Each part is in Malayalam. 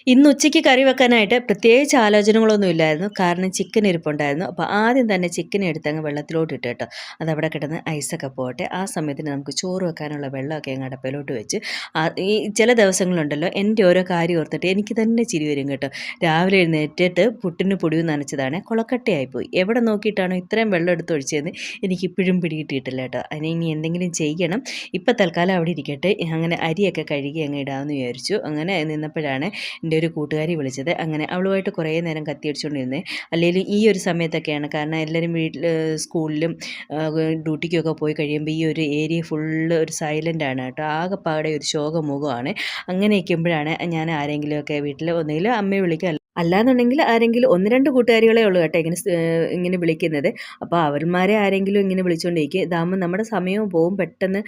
ഇന്ന് ഉച്ചയ്ക്ക് കറി വെക്കാനായിട്ട് പ്രത്യേകിച്ച് ആലോചനകളൊന്നും ഇല്ലായിരുന്നു. കാരണം ചിക്കൻ ഇരിപ്പുണ്ടായിരുന്നു. അപ്പോൾ ആദ്യം തന്നെ ചിക്കൻ എടുത്തങ്ങ് വെള്ളത്തിലോട്ട് ഇട്ട് കേട്ടോ. അതവിടെ കിടന്ന് ഐസൊക്കെ പോകട്ടെ. ആ സമയത്തിന് നമുക്ക് ചോറ് വെക്കാനുള്ള വെള്ളമൊക്കെ അങ്ങ് അടപ്പിലോട്ട് വെച്ച് ഈ ചില ദിവസങ്ങളുണ്ടല്ലോ എൻ്റെ ഓരോ കാര്യം ഓർത്തിട്ട് എനിക്ക് തന്നെ ചിരി വരും കേട്ടോ. രാവിലെ എഴുന്നേറ്റിട്ട് പുട്ടിന് പൊടിയും നനച്ചതാണ്, കൊളക്കട്ടയായിപ്പോയി. എവിടെ നോക്കിയിട്ടാണോ ഇത്രയും വെള്ളം എടുത്ത് ഒഴിച്ചതെന്ന് എനിക്കിപ്പോഴും പിടികിട്ടിയിട്ടില്ല കേട്ടോ. അതിന് ഇനി എന്തെങ്കിലും ചെയ്യണം. ഇപ്പം തൽക്കാലം അവിടെ ഇരിക്കട്ടെ. അങ്ങനെ അരിയൊക്കെ കഴുകി അങ്ങ് ഇടാമെന്ന് വിചാരിച്ചു. അങ്ങനെ നിന്നപ്പോഴാണ് എൻ്റെ ഒരു കൂട്ടുകാരി വിളിച്ചത്. അങ്ങനെ അവളുമായിട്ട് കുറേ നേരം കത്തിയടിച്ചുകൊണ്ടിരുന്നത്. അല്ലെങ്കിൽ ഈ ഒരു സമയത്തൊക്കെയാണ്, കാരണം എല്ലാവരും വീട്ടിൽ സ്കൂളിലും ഡ്യൂട്ടിക്കൊക്കെ പോയി കഴിയുമ്പോൾ ഈ ഒരു ഏരിയ ഫുള്ള് ഒരു സൈലൻ്റ് ആണ് കേട്ടോ. ആകെപ്പാടെ ഒരു ശോകമുഖമാണ്. അങ്ങനെ ഇരിക്കുമ്പോഴാണ് ഞാൻ ആരെങ്കിലുമൊക്കെ വീട്ടിൽ ഒന്നുകിൽ അമ്മയെ വിളിക്കുക, അല്ലാന്നുണ്ടെങ്കിൽ ആരെങ്കിലും ഒന്ന് രണ്ട് കൂട്ടുകാരികളെ ഉള്ളൂ കേട്ടോ ഇങ്ങനെ വിളിക്കുന്നത്. അപ്പോൾ അവന്മാരെ ആരെങ്കിലും ഇങ്ങനെ വിളിച്ചുകൊണ്ടിരിക്കും. ഇതാകുമ്പോൾ നമ്മുടെ സമയവും പോവും, പെട്ടെന്ന്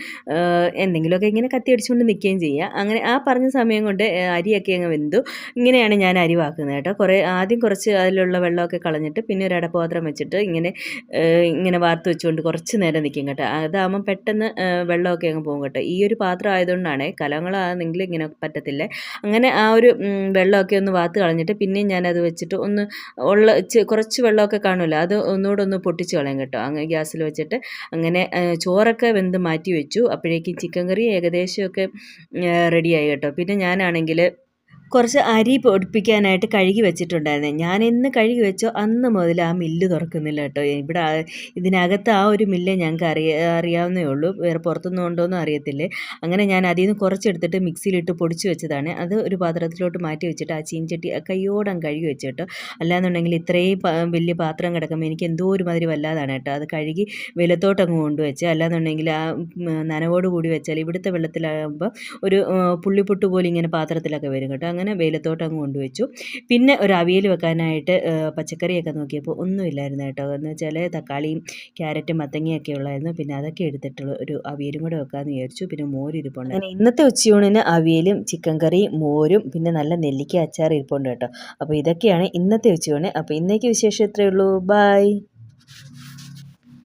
എന്തെങ്കിലുമൊക്കെ ഇങ്ങനെ കത്തിയടിച്ചുകൊണ്ട് നിൽക്കുകയും ചെയ്യുക. അങ്ങനെ ആ പറഞ്ഞ സമയം കൊണ്ട് അരിയൊക്കെ അങ്ങ് വെന്തു. ഇങ്ങനെയാണ് ഞാൻ അരി വാക്കുന്നത് കേട്ടോ. ആദ്യം കുറച്ച് അതിലുള്ള വെള്ളമൊക്കെ കളഞ്ഞിട്ട് പിന്നെ ഒരു അടപ്പാത്രം വെച്ചിട്ട് ഇങ്ങനെ വാർത്ത് വെച്ചുകൊണ്ട് കുറച്ച് നേരം നിൽക്കും കേട്ടോ. അതാകുമ്പം പെട്ടെന്ന് വെള്ളമൊക്കെ അങ്ങ് പോകും കേട്ടോ. ഈ ഒരു പാത്രം ആയതുകൊണ്ടാണ്, കലങ്ങളാണെങ്കിൽ ഇങ്ങനെ പറ്റത്തില്ല. അങ്ങനെ ആ ഒരു വെള്ളമൊക്കെ ഒന്ന് വാർത്ത് കളഞ്ഞിട്ട് പിന്നെയും ഞാനത് വെച്ചിട്ട് ഒന്ന് കുറച്ച് വെള്ളമൊക്കെ കാണുമല്ലോ, അത് ഒന്നുകൂടെ ഒന്ന് പൊട്ടിച്ച് കളയും കേട്ടോ. അങ്ങനെ ഗ്യാസിൽ വെച്ചിട്ട് അങ്ങനെ ചോറൊക്കെ വെന്ത് മാറ്റി വെച്ചു. അപ്പോഴേക്കും ചിക്കൻ കറി ഏകദേശമൊക്കെ റെഡിയായി കേട്ടോ. പിന്നെ ഞാനാണെങ്കിൽ കുറച്ച് അരി പൊടിപ്പിക്കാനായിട്ട് കഴുകി വെച്ചിട്ടുണ്ടായിരുന്നു. ഞാൻ എന്ന് കഴുകി വെച്ചോ അന്ന് മുതൽ ആ മില്ല് തുറക്കുന്നില്ല കേട്ടോ. ഇവിടെ ഇതിനകത്ത് ആ ഒരു മില്ലേ ഞങ്ങൾക്ക് അറിയാവുന്നേ ഉള്ളൂ, വേറെ പുറത്തുനിന്ന് ഉണ്ടോയെന്നും അറിയത്തില്ലേ. അങ്ങനെ ഞാൻ അതിൽ നിന്ന് കുറച്ചെടുത്തിട്ട് മിക്സിയിലിട്ട് പൊടിച്ച് വെച്ചതാണ്. അത് ഒരു പാത്രത്തിലോട്ട് മാറ്റി വെച്ചിട്ട് ആ ചീൻചട്ടി കയ്യോടം കഴുകി വെച്ച് കേട്ടോ. അല്ലാന്നുണ്ടെങ്കിൽ ഇത്രയും വലിയ പാത്രം കിടക്കുമ്പോൾ എനിക്ക് എന്തോ ഒരു മാതിരി വല്ലാതാണ് കേട്ടോ. അത് കഴുകി വെയിലത്തോട്ടങ്ങ് കൊണ്ടുവച്ച്, അല്ലാന്നുണ്ടെങ്കിൽ ആ നനവോട് കൂടി വെച്ചാൽ ഇവിടുത്തെ വെള്ളത്തിലാകുമ്പോൾ ഒരു പുള്ളിപ്പൊട്ട് പോലെ ഇങ്ങനെ പാത്രത്തിലൊക്കെ വരും കേട്ടോ. അങ്ങനെ വെയിലത്തോട്ട് അങ്ങ് കൊണ്ടുവച്ചു. പിന്നെ ഒരു അവിയൽ വെക്കാനായിട്ട് പച്ചക്കറിയൊക്കെ നോക്കിയപ്പോൾ ഒന്നുമില്ലായിരുന്നു കേട്ടോ. എന്ന് വെച്ചാൽ തക്കാളിയും ക്യാരറ്റും മത്തങ്ങയൊക്കെ ഉള്ളായിരുന്നു. പിന്നെ അതൊക്കെ എടുത്തിട്ടുള്ള ഒരു അവിയലും കൂടെ വെക്കാമെന്ന് വിചാരിച്ചു. പിന്നെ മോര് ഇരിപ്പുണ്ട്. അങ്ങനെ ഇന്നത്തെ ഉച്ചയൂണിന് അവിയലും ചിക്കൻ കറിയും മോരും പിന്നെ നല്ല നെല്ലിക്ക അച്ചാർ ഇരിപ്പുണ്ട് കേട്ടോ. അപ്പോൾ ഇതൊക്കെയാണ് ഇന്നത്തെ ഉച്ചയൂണ്. അപ്പോൾ ഇന്നേക്ക് വിശേഷം ഇത്രയേ ഉള്ളൂ. ബൈ.